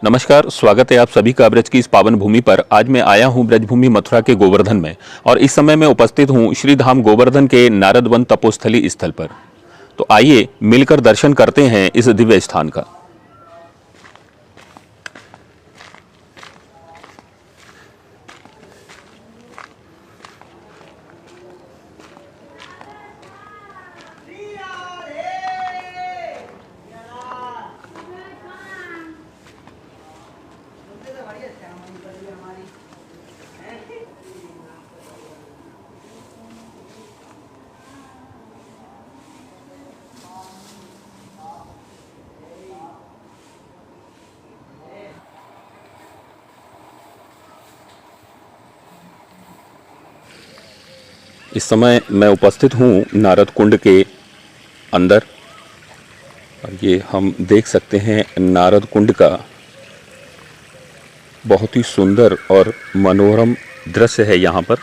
नमस्कार, स्वागत है आप सभी का ब्रज की इस पावन भूमि पर। आज मैं आया हूं ब्रजभूमि मथुरा के गोवर्धन में और इस समय मैं उपस्थित हूं श्री धाम गोवर्धन के नारद वन तपोस्थली स्थल पर। तो आइए मिलकर दर्शन करते हैं इस दिव्य स्थान का। इस समय मैं उपस्थित हूँ नारद कुंड के अंदर और ये हम देख सकते हैं नारद कुंड का बहुत ही सुंदर और मनोरम दृश्य है। यहाँ पर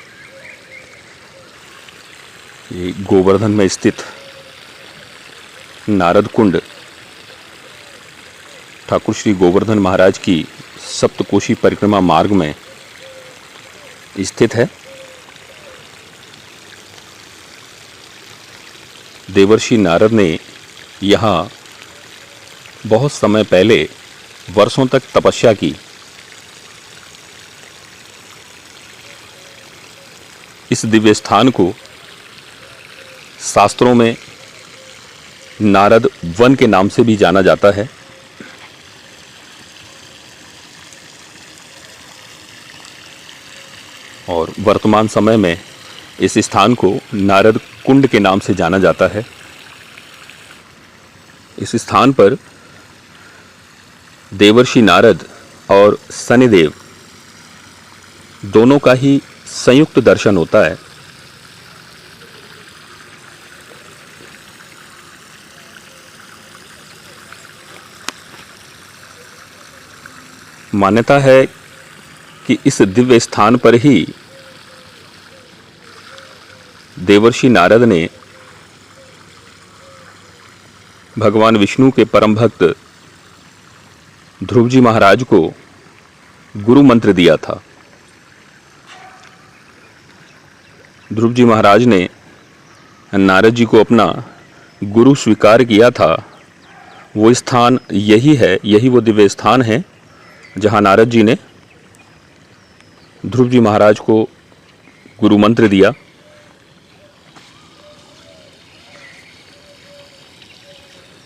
ये गोवर्धन में स्थित नारद कुंड ठाकुर श्री गोवर्धन महाराज की सप्तकोशी परिक्रमा मार्ग में स्थित है। देवर्षि नारद ने यहाँ बहुत समय पहले वर्षों तक तपस्या की। इस दिव्य स्थान को शास्त्रों में नारद वन के नाम से भी जाना जाता है। और वर्तमान समय में इस स्थान को नारद कुंड के नाम से जाना जाता है। इस स्थान पर देवर्षि नारद और शनिदेव दोनों का ही संयुक्त दर्शन होता है। मान्यता है कि इस दिव्य स्थान पर ही देवर्षि नारद ने भगवान विष्णु के परम भक्त ध्रुव जी महाराज को गुरु मंत्र दिया था। ध्रुव जी महाराज ने नारद जी को अपना गुरु स्वीकार किया था। वो स्थान यही है, यही वो दिव्य स्थान है जहां नारद जी ने ध्रुव जी महाराज को गुरु मंत्र दिया।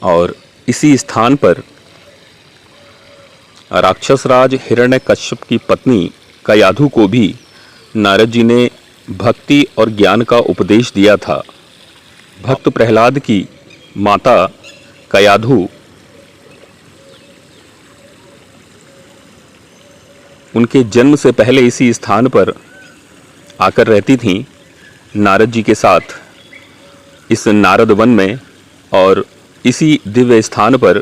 और इसी स्थान पर राक्षसराज हिरण्यकश्यप की पत्नी कयाधु को भी नारद जी ने भक्ति और ज्ञान का उपदेश दिया था। भक्त प्रहलाद की माता कयाधु उनके जन्म से पहले इसी स्थान पर आकर रहती थीं नारद जी के साथ इस नारद वन में। और इसी दिव्य स्थान पर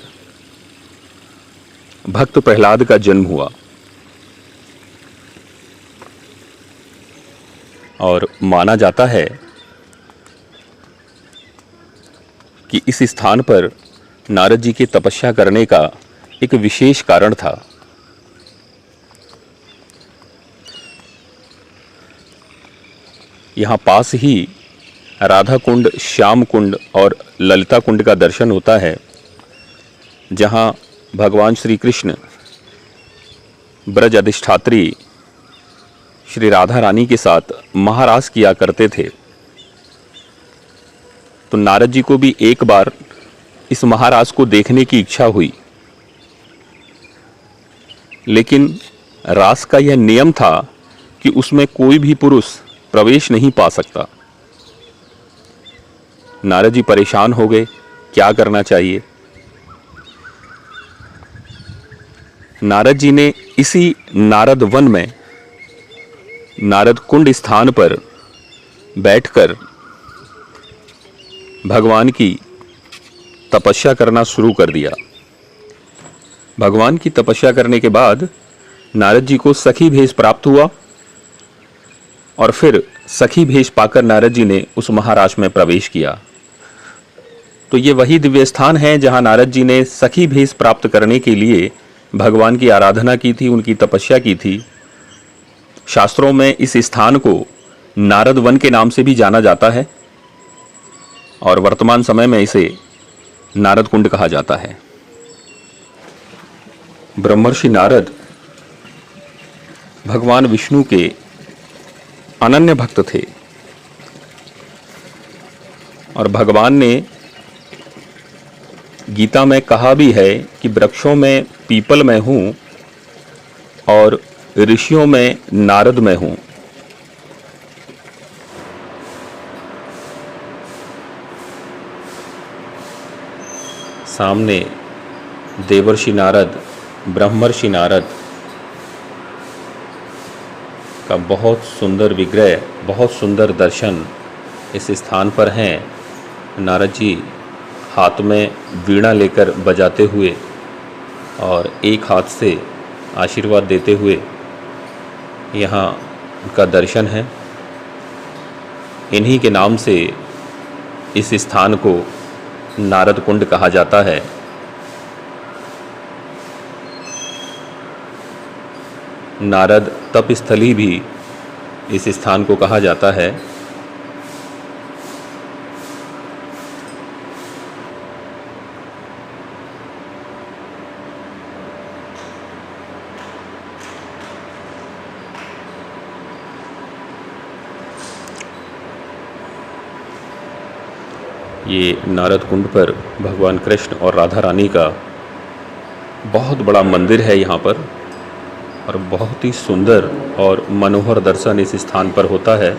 भक्त प्रहलाद का जन्म हुआ। और माना जाता है कि इस स्थान पर नारद जी की तपस्या करने का एक विशेष कारण था। यहाँ पास ही राधा कुंड, श्याम कुंड और ललिता कुंड का दर्शन होता है, जहाँ भगवान श्री कृष्ण ब्रज अधिष्ठात्री श्री राधा रानी के साथ महारास किया करते थे। तो नारद जी को भी एक बार इस महारास को देखने की इच्छा हुई, लेकिन रास का यह नियम था कि उसमें कोई भी पुरुष प्रवेश नहीं पा सकता। नारद जी परेशान हो गए, क्या करना चाहिए। नारद जी ने इसी नारद वन में नारद कुंड स्थान पर बैठकर भगवान की तपस्या करना शुरू कर दिया। भगवान की तपस्या करने के बाद नारद जी को सखी भेष प्राप्त हुआ और फिर सखी भेष पाकर नारद जी ने उस महारास में प्रवेश किया। तो ये वही दिव्य स्थान है जहां नारद जी ने सखी भेष प्राप्त करने के लिए भगवान की आराधना की थी, उनकी तपस्या की थी। शास्त्रों में इस स्थान को नारद वन के नाम से भी जाना जाता है और वर्तमान समय में इसे नारद कुंड कहा जाता है। ब्रह्मर्षि नारद भगवान विष्णु के अनन्य भक्त थे और भगवान ने गीता में कहा भी है कि वृक्षों में पीपल मैं हूं और ऋषियों में नारद मैं हूं। सामने देवर्षि नारद, ब्रह्मर्षि नारद का बहुत सुंदर विग्रह, बहुत सुंदर दर्शन इस स्थान पर हैं। नारद जी हाथ में वीणा लेकर बजाते हुए और एक हाथ से आशीर्वाद देते हुए यहाँ का दर्शन है। इन्हीं के नाम से इस स्थान को नारद कुंड कहा जाता है। नारद तपस्थली भी इस स्थान को कहा जाता है। ये नारद कुंड पर भगवान कृष्ण और राधा रानी का बहुत बड़ा मंदिर है यहाँ पर और बहुत ही सुंदर और मनोहर दर्शन इस स्थान पर होता है।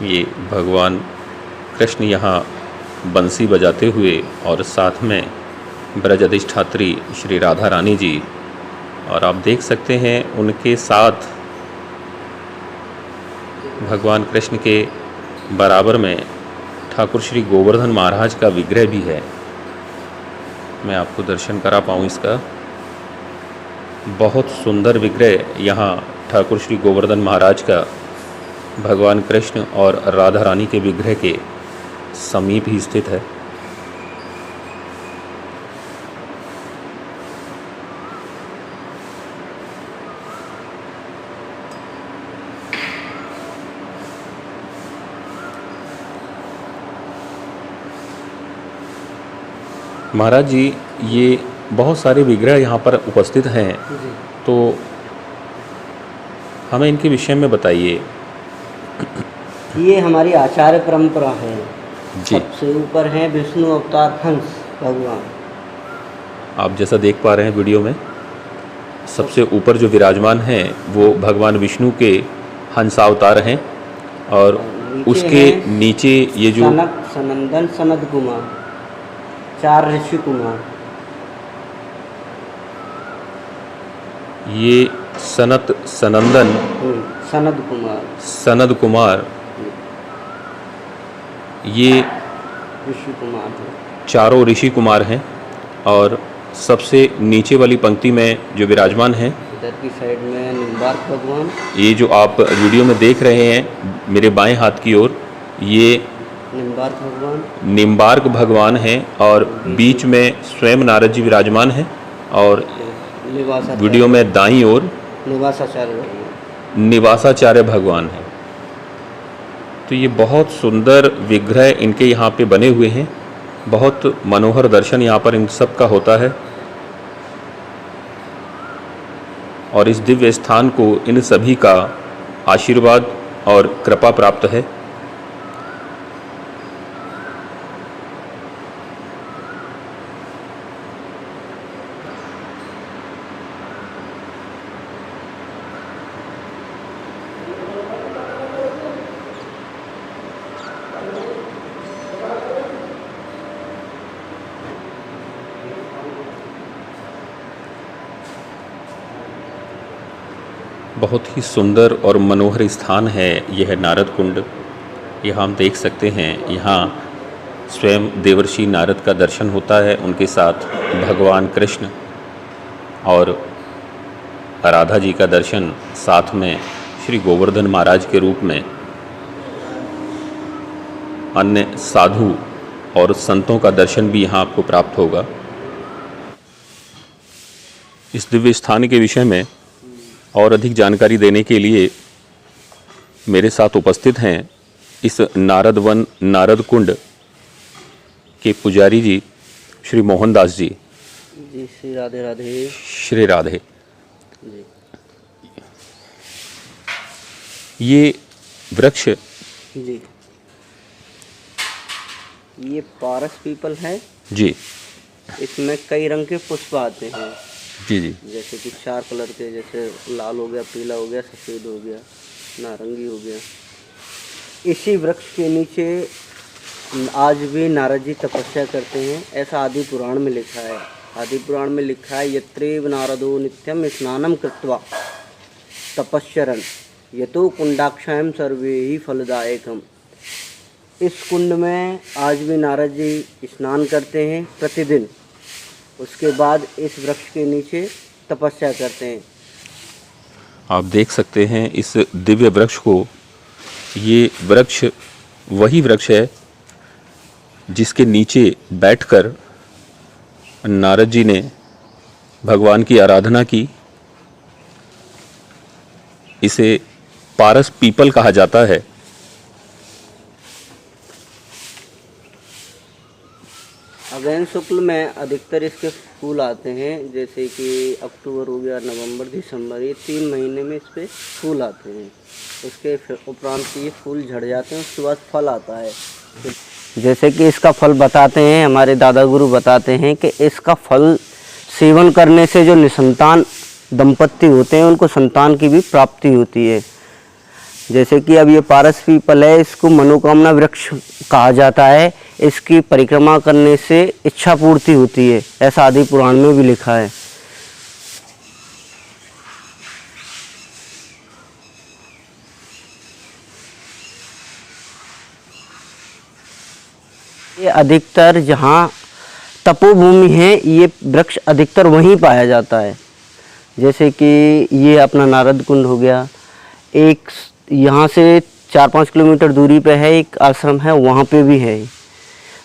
ये भगवान कृष्ण यहाँ बंसी बजाते हुए और साथ में ब्रज अधिष्ठात्री श्री राधा रानी जी, और आप देख सकते हैं उनके साथ भगवान कृष्ण के बराबर में ठाकुर श्री गोवर्धन महाराज का विग्रह भी है। मैं आपको दर्शन करा पाऊँ इसका। बहुत सुंदर विग्रह यहाँ ठाकुर श्री गोवर्धन महाराज का भगवान कृष्ण और राधा रानी के विग्रह के समीप ही स्थित है। महाराज जी, ये बहुत सारे विग्रह यहाँ पर उपस्थित हैं, तो हमें इनके विषय में बताइए। ये हमारी आचार्य परंपरा है जी। सबसे ऊपर है विष्णु अवतार हंस भगवान। आप जैसा देख पा रहे हैं वीडियो में, सबसे ऊपर जो विराजमान हैं वो भगवान विष्णु के हंसावतार हैं और उसके नीचे ये जो सनक, सनंदन, सनद कुमार, 4 ऋषि कुमार। ये सनत, सनंदन, सनद कुमार, सनद कुमार, ये ऋषि कुमार है। चारों ऋषि कुमार हैं और सबसे नीचे वाली पंक्ति में जो विराजमान हैं, इधर की साइड में निम्बार्क भगवान। ये जो आप वीडियो में देख रहे हैं मेरे बाएं हाथ की ओर, ये निम्बार्क भगवान, निम्बार्क भगवान हैं और बीच में स्वयं नारद जी विराजमान हैं और वीडियो में दाईं ओर निवासाचार्य भगवान, निवासाचार्य भगवान हैं। तो ये बहुत सुंदर विग्रह इनके यहाँ पे बने हुए हैं। बहुत मनोहर दर्शन यहाँ पर इन सब का होता है और इस दिव्य स्थान को इन सभी का आशीर्वाद और कृपा प्राप्त है। बहुत ही सुंदर और मनोहर स्थान है यह नारद कुंड। यहाँ हम देख सकते हैं, यहाँ स्वयं देवर्षि नारद का दर्शन होता है, उनके साथ भगवान कृष्ण और राधा जी का दर्शन, साथ में श्री गोवर्धन महाराज के रूप में अन्य साधु और संतों का दर्शन भी यहाँ आपको प्राप्त होगा। इस दिव्य स्थान के विषय में और अधिक जानकारी देने के लिए मेरे साथ उपस्थित हैं इस नारद वन नारद कुंड के पुजारी जी श्री मोहनदास जी। जी श्री राधे राधे। श्री राधे। जी ये वृक्ष जी ये पारस पीपल है जी इसमें कई रंग के पुष्प आते हैं। जी जी जैसे कि 4 कलर के, जैसे लाल हो गया, पीला हो गया, सफ़ेद हो गया, नारंगी हो गया। इसी वृक्ष के नीचे आज भी नारद जी तपस्या करते हैं, ऐसा आदि पुराण में लिखा है। आदि पुराण में लिखा है यत्रेव नारदो नित्यम स्नानम कृत्वा तपस्यरन यतो कुंडाक्षायम सर्वे ही फलदायकम। इस कुंड में आज भी नारद जी स्नान करते हैं प्रतिदिन। उसके बाद इस वृक्ष के नीचे तपस्या करते हैं। आप देख सकते हैं इस दिव्य वृक्ष को। ये वृक्ष वही वृक्ष है जिसके नीचे बैठकर नारद जी ने भगवान की आराधना की। इसे पारस पीपल कहा जाता है। अगहन शुक्ल में अधिकतर इसके फूल आते हैं, जैसे कि अक्टूबर हो गया, नवंबर, दिसंबर, ये 3 महीने में इस पे फूल आते हैं। उसके उपरांत ये फूल झड़ जाते हैं, उसके बाद फल आता है। जैसे कि इसका फल बताते हैं, हमारे दादा गुरु बताते हैं कि इसका फल सेवन करने से जो निसंतान दंपत्ति होते हैं उनको संतान की भी प्राप्ति होती है। जैसे कि अब ये पारस पीपल है, इसको मनोकामना वृक्ष कहा जाता है। इसकी परिक्रमा करने से इच्छा पूर्ति होती है, ऐसा आदि पुराण में भी लिखा है। ये अधिकतर जहाँ तपोभूमि है, ये वृक्ष अधिकतर वहीं पाया जाता है। जैसे कि ये अपना नारद कुंड हो गया, एक यहाँ से 4-5 किलोमीटर दूरी पे है एक आश्रम है, वहाँ पे भी है।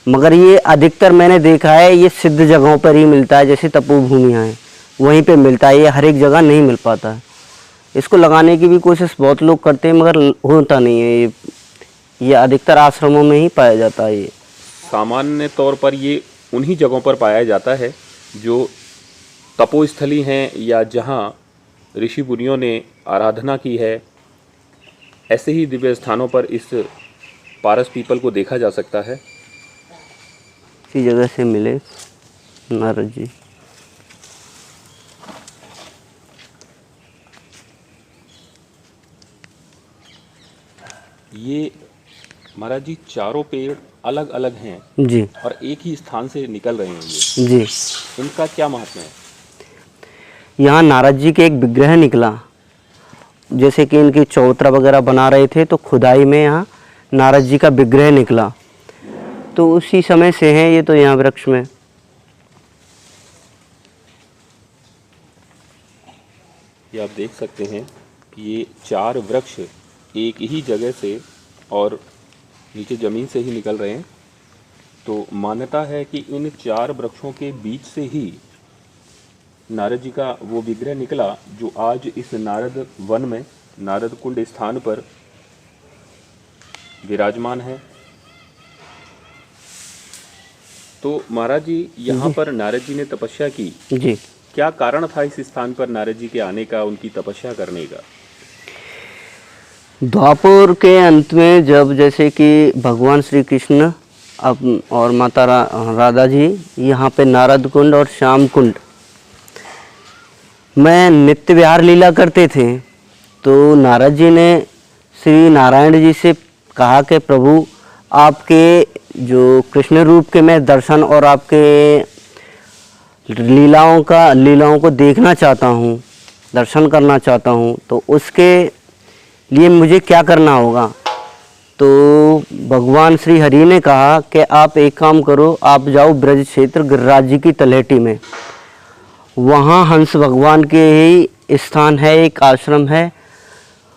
मगर ये अधिकतर मैंने देखा है ये सिद्ध जगहों पर ही मिलता है, जैसे तपोभूमियाँ हैं वहीं पे मिलता है, ये हर एक जगह नहीं मिल पाता है। इसको लगाने की भी कोशिश बहुत लोग करते हैं मगर होता नहीं है। ये अधिकतर आश्रमों में ही पाया जाता है। ये सामान्य तौर पर ये उन्हीं जगहों पर पाया जाता है जो तपोस्थली हैं या जहाँ ऋषि मुनियों ने आराधना की है। ऐसे ही दिव्य स्थानों पर इस पारस पीपल को देखा जा सकता है। इसी जगह से मिले नारद जी। ये महाराज जी चारों पेड़ अलग अलग हैं जी और एक ही स्थान से निकल रहे हैं ये। जी इनका क्या महत्व है? यहाँ नारद जी के एक विग्रह निकला, जैसे कि इनकी चौतरा वगैरह बना रहे थे तो खुदाई में यहाँ नारद जी का विग्रह निकला, तो उसी समय से हैं ये तो यहाँ वृक्ष में। ये आप देख सकते हैं कि ये 4 वृक्ष एक ही जगह से और नीचे ज़मीन से ही निकल रहे हैं। तो मान्यता है कि इन 4 वृक्षों के बीच से ही नारद जी का वो विग्रह निकला जो आज इस नारद वन में नारद कुंड स्थान पर विराजमान है। तो महाराज जी यहाँ पर नारद जी ने तपस्या की जी। क्या कारण था इस स्थान पर नारद जी के आने का, उनकी तपस्या करने का? द्वापर के अंत में जब जैसे कि भगवान श्री कृष्ण अब और माता राधा जी यहाँ पे नारद कुंड और श्याम कुंड में नित्य विहार लीला करते थे, तो नारद जी ने श्री नारायण जी से कहा कि प्रभु आपके जो कृष्ण रूप के मैं दर्शन और आपके लीलाओं को देखना चाहता हूँ, दर्शन करना चाहता हूँ, तो उसके लिए मुझे क्या करना होगा? तो भगवान श्री हरि ने कहा कि आप एक काम करो, आप जाओ ब्रज क्षेत्र गिरिराज जी की तलहटी में, वहाँ हंस भगवान के ही स्थान है, एक आश्रम है,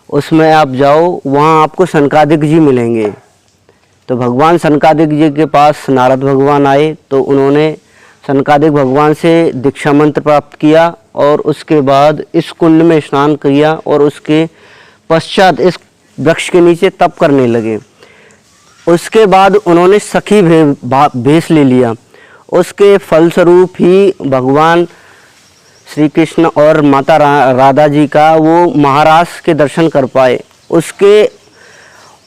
उसमें आप जाओ, वहाँ आपको सनकादिक जी मिलेंगे। तो भगवान सनकादिक जी के पास नारद भगवान आए, तो उन्होंने सनकादिक भगवान से दीक्षा मंत्र प्राप्त किया और उसके बाद इस कुंड में स्नान किया और उसके पश्चात इस वृक्ष के नीचे तप करने लगे। उसके बाद उन्होंने सखी भेष ले लिया। उसके फलस्वरूप ही भगवान श्री कृष्ण और माता राधा जी का वो महाराज के दर्शन कर पाए। उसके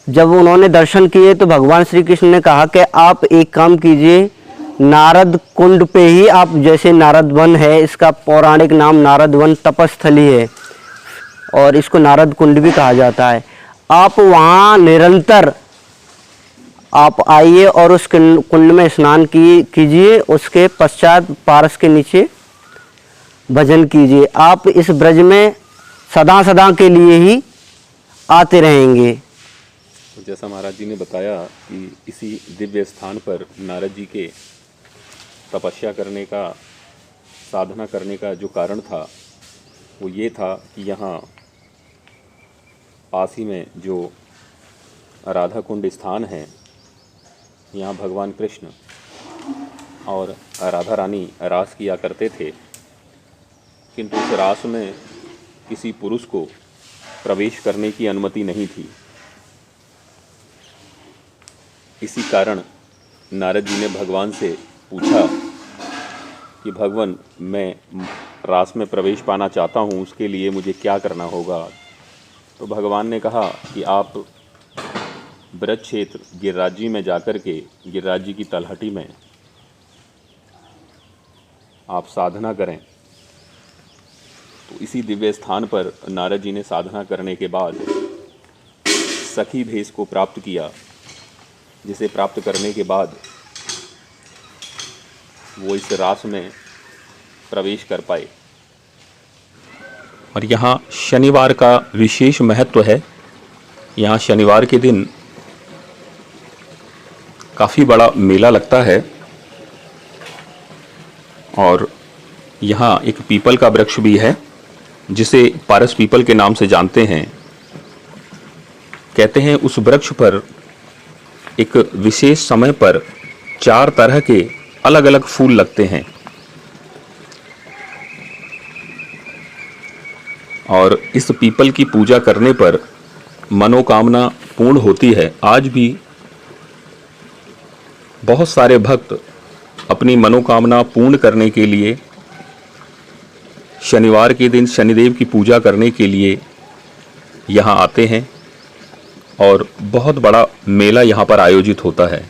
जब उन्होंने दर्शन किए तो भगवान श्री कृष्ण ने कहा कि आप एक काम कीजिए, नारद कुंड पे ही आप, जैसे नारद वन है, इसका पौराणिक नाम नारद वन तपस्थली है और इसको नारद कुंड भी कहा जाता है, आप वहाँ निरंतर आप आइए और उस कुंड में स्नान कीजिए। उसके पश्चात पारस के नीचे भजन कीजिए। आप इस ब्रज में सदा सदा के लिए ही आते रहेंगे। तो जैसा महाराज जी ने बताया कि इसी दिव्य स्थान पर नारद जी के तपस्या करने का, साधना करने का जो कारण था वो ये था कि यहाँ पास ही में जो राधा कुंड स्थान है, यहाँ भगवान कृष्ण और राधा रानी रास किया करते थे, किंतु उस रास में किसी पुरुष को प्रवेश करने की अनुमति नहीं थी। इसी कारण नारद जी ने भगवान से पूछा कि भगवान, मैं रास में प्रवेश पाना चाहता हूँ, उसके लिए मुझे क्या करना होगा। तो भगवान ने कहा कि आप ब्रज क्षेत्र गिरिराज जी में जाकर के गिरिराज जी की तलहटी में आप साधना करें। तो इसी दिव्य स्थान पर नारद जी ने साधना करने के बाद सखी भेष को प्राप्त किया, जिसे प्राप्त करने के बाद वो इस रास में प्रवेश कर पाए। और यहाँ शनिवार का विशेष महत्व है। यहाँ शनिवार के दिन काफ़ी बड़ा मेला लगता है और यहाँ एक पीपल का वृक्ष भी है, जिसे पारस पीपल के नाम से जानते हैं। कहते हैं उस वृक्ष पर एक विशेष समय पर 4 तरह के अलग अलग फूल लगते हैं और इस पीपल की पूजा करने पर मनोकामना पूर्ण होती है। आज भी बहुत सारे भक्त अपनी मनोकामना पूर्ण करने के लिए शनिवार के दिन शनिदेव की पूजा करने के लिए यहाँ आते हैं और बहुत बड़ा मेला यहाँ पर आयोजित होता है।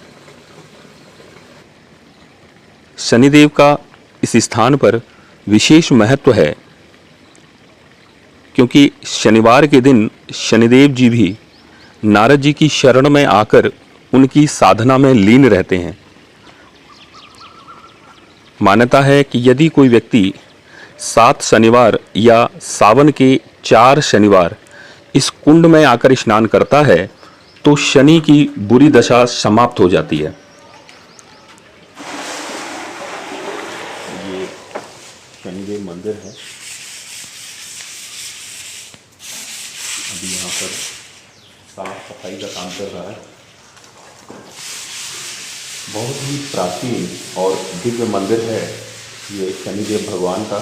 शनिदेव का इस स्थान पर विशेष महत्व है, क्योंकि शनिवार के दिन शनिदेव जी भी नारद जी की शरण में आकर उनकी साधना में लीन रहते हैं। मान्यता है कि यदि कोई व्यक्ति 7 शनिवार या सावन के 4 शनिवार इस कुंड में आकर स्नान करता है तो शनि की बुरी दशा समाप्त हो जाती है। ये शनिदेव मंदिर है। अभी यहाँ पर साफ सफाई का काम चल रहा है। बहुत ही प्राचीन और दिव्य मंदिर है ये शनिदेव भगवान का।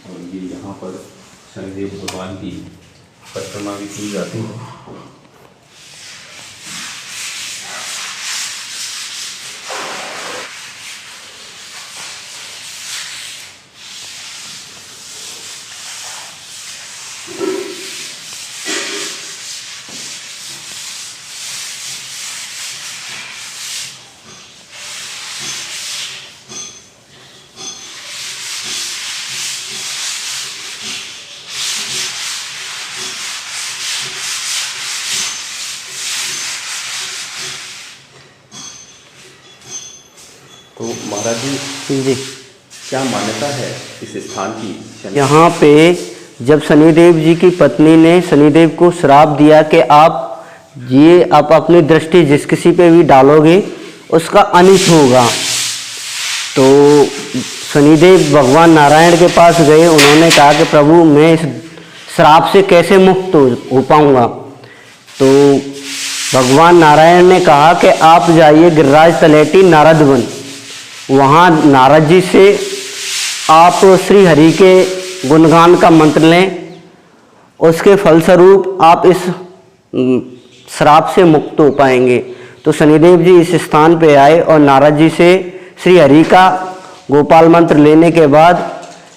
और ये यहाँ पर शनिदेव भगवान की परिक्रमा भी की जाती है। तो महाराज जी क्या मान्यता है इस स्थान की? यहाँ पे जब शनिदेव जी की पत्नी ने शनिदेव को श्राप दिया कि आप ये आप अपनी दृष्टि जिस किसी पे भी डालोगे उसका अनिष्ट होगा। तो शनिदेव भगवान नारायण के पास गए, उन्होंने कहा कि प्रभु मैं इस श्राप से कैसे मुक्त हो पाऊँगा। तो भगवान नारायण ने कहा कि आप जाइए गिरिराज तलेटी नारद वन, वहाँ नारद जी से आप श्री हरि के गुणगान का मंत्र लें, उसके फलस्वरूप आप इस श्राप से मुक्त हो पाएंगे। तो शनिदेव जी इस स्थान पे आए और नारद जी से श्री हरि का गोपाल मंत्र लेने के बाद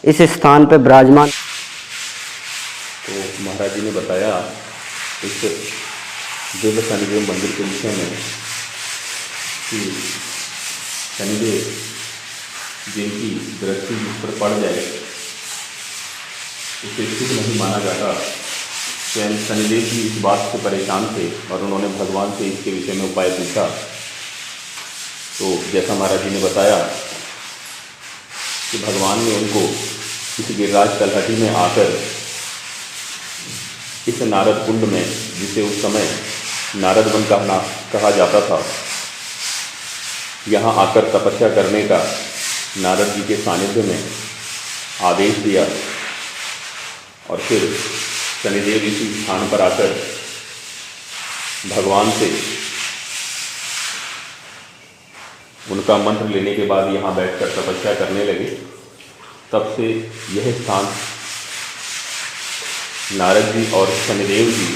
इस स्थान पे विराजमान। तो महाराज जी ने बताया इस दिव्य शनिदेव मंदिर के विषय में कि शनिदेव जिनकी दृष्टि जिस पर पड़ जाए उसे शुभ नहीं माना जाता। स्वयं शनिदेव जी इस बात से परेशान थे और उन्होंने भगवान से इसके विषय में उपाय पूछा। तो जैसा महाराज जी ने बताया कि भगवान ने उनको इस गिरिराज तलहटी में आकर इस नारद कुंड में, जिसे उस समय नारद वन कहा जाता था, यहाँ आकर तपस्या करने का नारद जी के सानिध्य में आदेश दिया। और फिर शनिदेव इसी स्थान पर आकर भगवान से उनका मंत्र लेने के बाद यहाँ बैठकर तपस्या करने लगे। तब से यह स्थान नारद जी और शनिदेव जी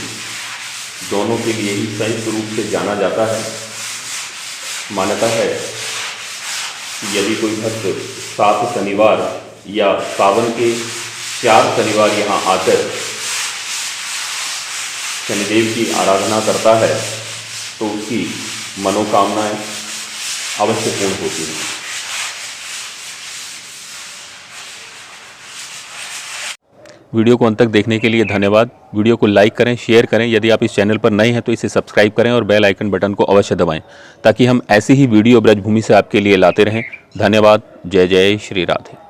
दोनों के लिए ही संयुक्त रूप से जाना जाता है। मान्यता है कि यदि कोई भक्त 7 शनिवार या सावन के 4 शनिवार यहाँ आकर शनिदेव की आराधना करता है तो उसकी मनोकामनाएं अवश्य पूर्ण होती हैं। वीडियो को अंत तक देखने के लिए धन्यवाद। वीडियो को लाइक करें, शेयर करें। यदि आप इस चैनल पर नए हैं तो इसे सब्सक्राइब करें और बेल आइकन बटन को अवश्य दबाएं ताकि हम ऐसी ही वीडियो ब्रजभूमि से आपके लिए लाते रहें। धन्यवाद। जय जय श्री राधे।